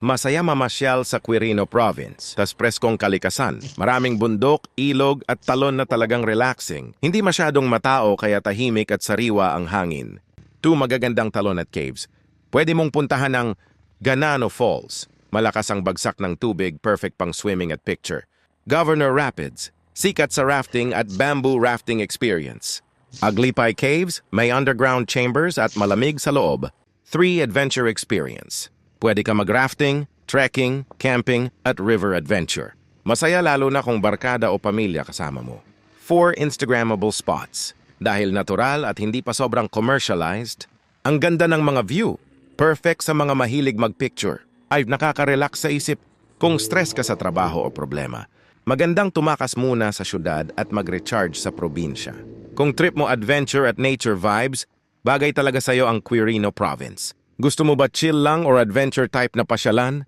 Masaya mamasyal sa Quirino Province, tas preskong kalikasan. Maraming bundok, ilog at talon na talagang relaxing. Hindi masyadong matao kaya tahimik at sariwa ang hangin. 2 magagandang talon at caves. Pwede mong puntahan ang Ganano Falls. Malakas ang bagsak ng tubig, perfect pang swimming at picture. Governor Rapids, sikat sa rafting at bamboo rafting experience. Aglipay Caves, may underground chambers at malamig sa loob. 3 adventure experience. Pwede ka mag-rafting, trekking, camping, at river adventure. Masaya lalo na kung barkada o pamilya kasama mo. 4 Instagrammable spots. Dahil natural at hindi pa sobrang commercialized, ang ganda ng mga view. Perfect sa mga mahilig mag-picture. Ay nakaka-relax sa isip kung stress ka sa trabaho o problema. Magandang tumakas muna sa syudad at mag-recharge sa probinsya. Kung trip mo adventure at nature vibes, bagay talaga sa'yo ang Quirino Province. Gusto mo ba chill lang or adventure type na pasyalan?